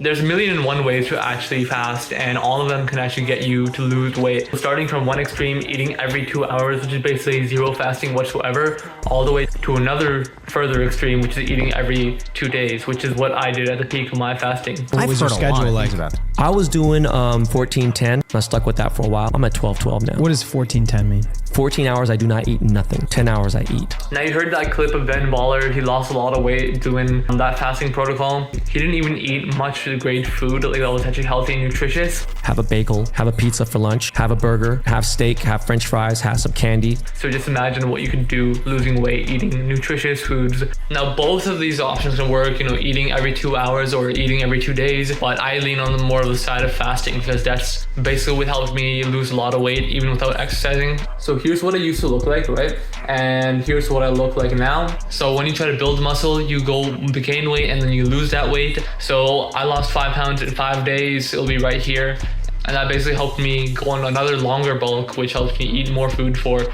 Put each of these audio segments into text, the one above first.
There's a million and one ways to actually fast, and all of them can actually get you to lose weight. Starting from one extreme, eating every 2 hours, which is basically zero fasting whatsoever, all the way to another further extreme, which is eating every 2 days, which is what I did at the peak of my fasting. What was your schedule like? I was doing 14-10. I stuck with that for a while. I'm at 12-12 now. What does 14-10 mean? 14 hours I do not eat nothing. 10 hours I eat. Now you heard that clip of Ben Baller. He lost a lot of weight doing that fasting protocol. He didn't even eat much great food like that was actually healthy and nutritious. Have a bagel, have a pizza for lunch, have a burger, have steak, have french fries, have some candy. So just imagine what you could do losing weight, eating nutritious foods. Now both of these options can work, eating every 2 hours or eating every 2 days, but I lean on the more of the side of fasting because that's basically what helps me lose a lot of weight even without exercising. So here's what I used to look like, right? And here's what I look like now. So when you try to build muscle, you go gain weight and then you lose that weight. So I lost 5 pounds in 5 days. It'll be right here. And that basically helped me go on another longer bulk, which helps me eat more food for,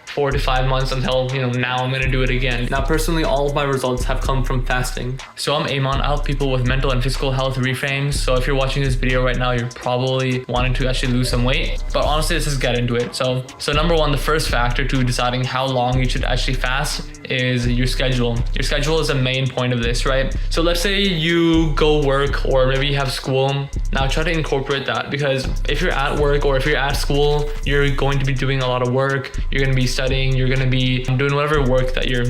4 to 5 months until, now I'm gonna do it again. Now, personally, all of my results have come from fasting. So I'm Amon. I help people with mental and physical health reframes. So if you're watching this video right now, you're probably wanting to actually lose some weight. But honestly, let's just get into it. So number one, the first factor to deciding how long you should actually fast is your schedule. Your schedule is the main point of this, right? So let's say you go work or maybe you have school. Now try to incorporate that, because if you're at work or if you're at school, you're going to be doing a lot of work. You're going to be studying. You're going to be doing whatever work that your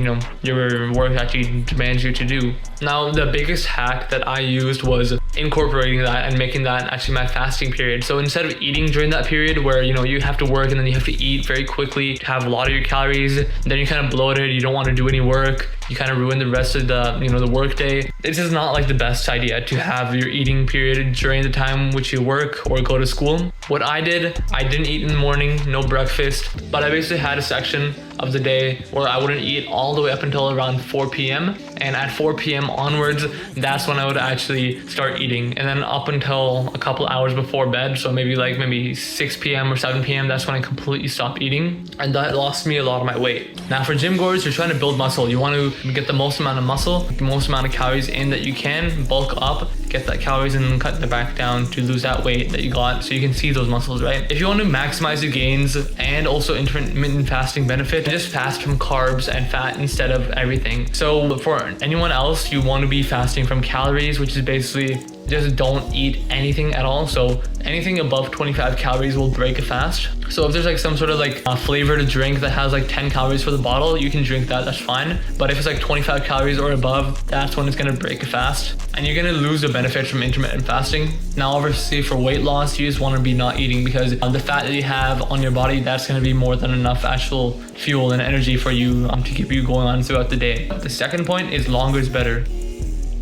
work actually demands you to do. Now, the biggest hack that I used was incorporating that and making that actually my fasting period. So instead of eating during that period where, you have to work and then you have to eat very quickly, have a lot of your calories, then you're kind of bloated, you don't want to do any work, you kind of ruin the rest of the, the work day. This is not like the best idea to have your eating period during the time which you work or go to school. What I did, I didn't eat in the morning, no breakfast, but I basically had a section of the day where I wouldn't eat all the way up until around 4 p.m. And at 4 p.m. onwards, that's when I would actually start eating. And then up until a couple hours before bed, so maybe 6 p.m. or 7 p.m., that's when I completely stopped eating. And that lost me a lot of my weight. Now for gym goers, you're trying to build muscle. You want to get the most amount of muscle, the most amount of calories in that you can, bulk up, get that calories and then cut the back down to lose that weight that you got so you can see those muscles, right? If you want to maximize your gains and also intermittent fasting benefit, just fast from carbs and fat instead of everything. So for anyone else, you want to be fasting from calories, which is basically just don't eat anything at all. So anything above 25 calories will break a fast. So if there's some sort of a flavored drink that has 10 calories for the bottle, you can drink that, that's fine. But if it's 25 calories or above, that's when it's gonna break a fast. And you're gonna lose the benefit from intermittent fasting. Now obviously for weight loss, you just wanna be not eating, because the fat that you have on your body, that's gonna be more than enough actual fuel and energy for you to keep you going on throughout the day. The second point is longer is better.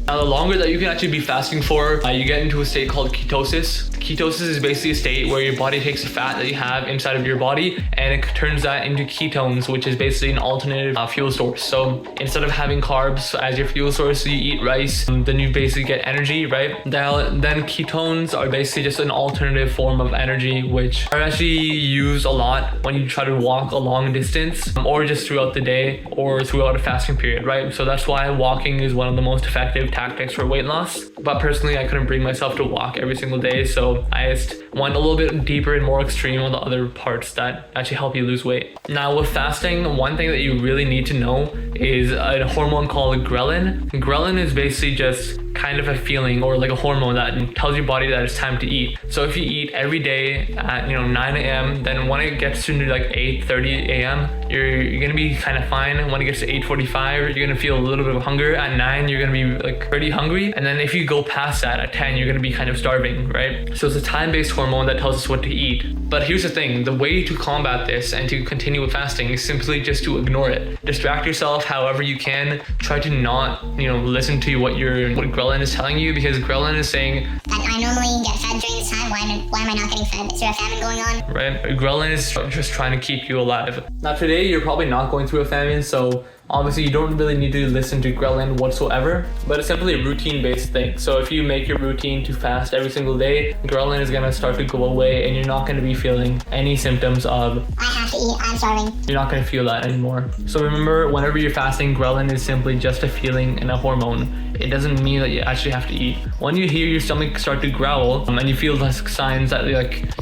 Now, the longer that you can actually be fasting for, you get into a state called ketosis. Ketosis is basically a state where your body takes the fat that you have inside of your body and it turns that into ketones, which is basically an alternative fuel source. So instead of having carbs as your fuel source, you eat rice, then you basically get energy, right? Then ketones are basically just an alternative form of energy, which are actually used a lot when you try to walk a long distance or just throughout the day or throughout a fasting period, right? So that's why walking is one of the most effective tactics for weight loss. But personally, I couldn't bring myself to walk every single day, so I just went a little bit deeper and more extreme on the other parts that actually help you lose weight. Now with fasting, one thing that you really need to know is a hormone called ghrelin. Ghrelin is basically just kind of a feeling or a hormone that tells your body that it's time to eat. So if you eat every day at 9 a.m., then when it gets to 8:30 a.m., you're gonna be kind of fine. When it gets to 8:45, you're gonna feel a little bit of hunger. At 9, you're gonna be pretty hungry. And then if you go past that at 10, you're gonna be kind of starving, right? So it's a time-based hormone that tells us what to eat. But here's the thing, the way to combat this and to continue with fasting is simply just to ignore it. Distract yourself however you can. Try to not, listen to what ghrelin is telling you, because ghrelin is saying that I normally get fed during this time. Why am I not getting fed? Is there a famine going on? Right? Ghrelin is just trying to keep you alive. Now today, you're probably not going through a famine, so Obviously, you don't really need to listen to ghrelin whatsoever, but it's simply a routine-based thing. So if you make your routine to fast every single day, ghrelin is gonna start to go away and you're not gonna be feeling any symptoms of I have to eat, I'm starving. you're not gonna feel that anymore. So remember, whenever you're fasting, ghrelin is simply just a feeling and a hormone. It doesn't mean that you actually have to eat. When you hear your stomach start to growl and you feel the signs that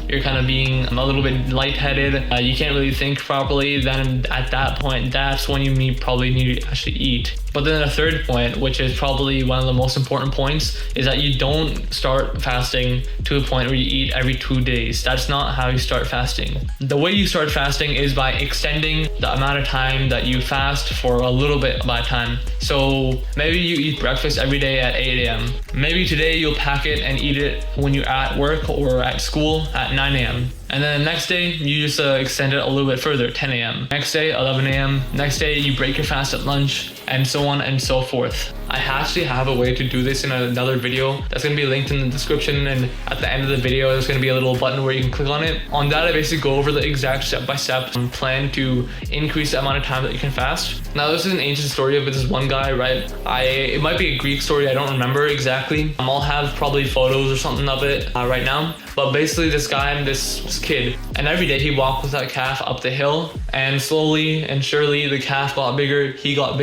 you're kind of being a little bit lightheaded, you can't really think properly, then at that point, that's when you probably need to actually eat. But then the third point, which is probably one of the most important points, is that you don't start fasting to a point where you eat every 2 days. That's not how you start fasting. The way you start fasting is by extending the amount of time that you fast for a little bit by time. So maybe you eat breakfast every day at 8 a.m. Maybe today you'll pack it and eat it when you're at work or at school at 9 a.m. And then the next day, you just extend it a little bit further, 10 a.m. Next day, 11 a.m. Next day, you break your fast at lunch, and so on and so forth. I actually have a way to do this in another video that's going to be linked in the description, and at the end of the video, there's going to be a little button where you can click on it. On that, I basically go over the exact step-by-step plan to increase the amount of time that you can fast. Now, this is an ancient story of this one guy, right? It might be a Greek story, I don't remember exactly. I'll have probably photos or something of it right now. But basically this guy and this kid, and every day he walked with that calf up the hill, and slowly and surely the calf got bigger, he got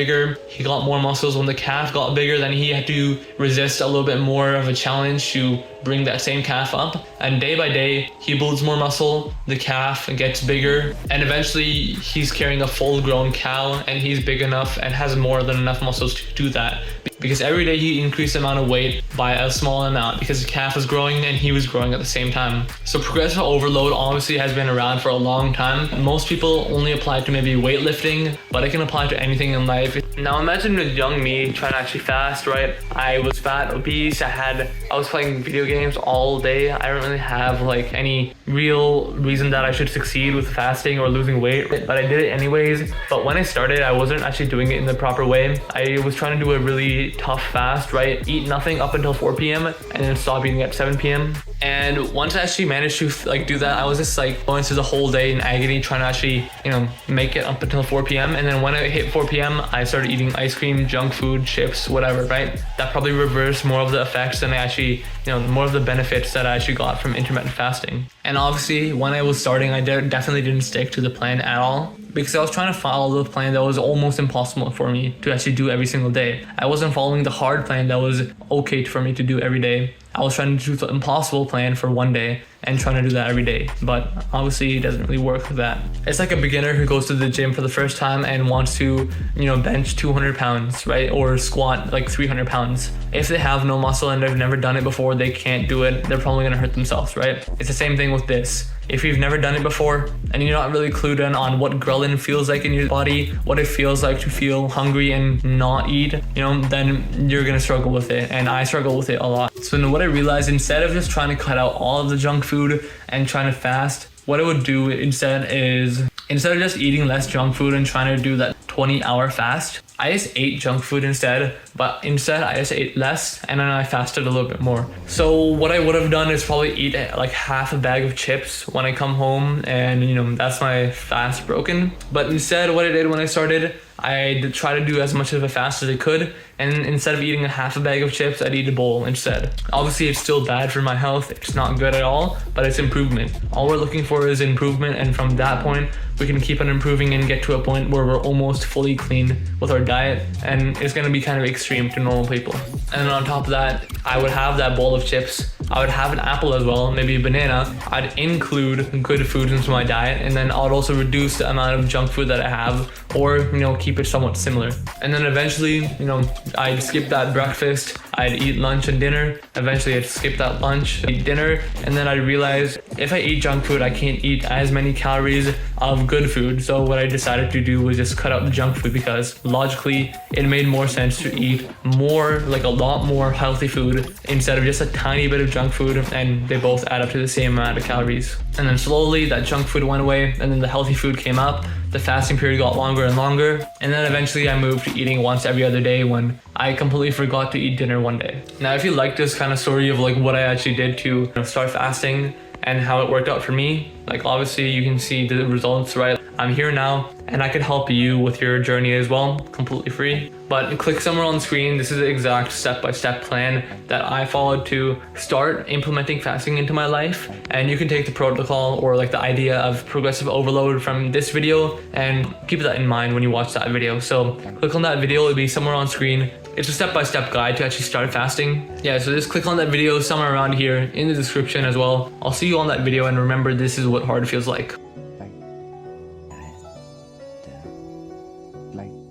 more muscles. When the calf got bigger, then he had to resist a little bit more of a challenge to bring that same calf up, and day by day he builds more muscle, the calf gets bigger, and eventually he's carrying a full-grown cow, and he's big enough and has more than enough muscles to do that, because every day he increased the amount of weight by a small amount because the calf was growing and he was growing at the same time. So progressive overload obviously has been around for a long time. Most people only apply to maybe weightlifting, but it can apply to anything in life. Now imagine with young me trying to actually fast, right? I was fat, obese, I was playing video games all day. I don't really have like any real reason that I should succeed with fasting or losing weight, but I did it anyways. But when I started, I wasn't actually doing it in the proper way. I was trying to do a really tough fast, right? Eat nothing up until 4 p.m. and then stop eating at 7 p.m. And once I actually managed to do that, I was just going through the whole day in agony trying to actually, make it up until 4 p.m. And then when it hit 4 p.m., I started eating ice cream, junk food, chips, whatever, right? That probably reversed more of the effects than I actually, more of the benefits that I actually got from intermittent fasting. And obviously, when I was starting, I definitely didn't stick to the plan at all, because I was trying to follow the plan that was almost impossible for me to actually do every single day. I wasn't following the hard plan that was okay for me to do every day. I was trying to do the impossible plan for one day and trying to do that every day, but obviously it doesn't really work with that. It's like a beginner who goes to the gym for the first time and wants to, bench 200 pounds, right? Or squat like 300 pounds. If they have no muscle and they've never done it before, they can't do it. They're probably gonna hurt themselves, right? It's the same thing with this. If you've never done it before and you're not really clued in on what ghrelin feels like in your body, what it feels like to feel hungry and not eat, then you're gonna struggle with it. And I struggle with it a lot. So what I realized, instead of just trying to cut out all of the junk food and trying to fast, what I would do instead of just eating less junk food and trying to do that 20-hour fast, I just ate junk food instead, but instead I just ate less and then I fasted a little bit more. So what I would have done is probably eat like half a bag of chips when I come home, and that's my fast broken. But instead what I did when I started, I'd try to do as much of a fast as I could, and instead of eating a half a bag of chips, I'd eat a bowl instead. Obviously it's still bad for my health, it's not good at all, but it's improvement. All we're looking for is improvement, and from that point we can keep on improving and get to a point where we're almost fully clean with our diet, and it's going to be kind of extreme to normal people. And on top of that, I would have that bowl of chips, I would have an apple as well, maybe a banana. I'd include good foods into my diet, and then I'd also reduce the amount of junk food that I have, or keep it somewhat similar. And then eventually, I'd skip that breakfast, I'd eat lunch and dinner. Eventually I'd skip that lunch, eat dinner, and then I'd realize if I eat junk food, I can't eat as many calories of good food. So what I decided to do was just cut out the junk food, because logically it made more sense to eat more, like a lot more healthy food instead of just a tiny bit of junk food, and they both add up to the same amount of calories. And then slowly that junk food went away, and then the healthy food came up. The fasting period got longer and longer, and then eventually I moved to eating once every other day when I completely forgot to eat dinner one day. Now, if you like this kind of story of like what I actually did to start fasting and how it worked out for me, like obviously you can see the results, right? I'm here now and I can help you with your journey as well, completely free. But click somewhere on the screen. This is the exact step-by-step plan that I followed to start implementing fasting into my life. And you can take the protocol or like the idea of progressive overload from this video and keep that in mind when you watch that video. So click on that video, it'll be somewhere on screen. It's a step-by-step guide to actually start fasting. Yeah, so just click on that video somewhere around here in the description as well. I'll see you on that video, and remember, this is what hard feels like.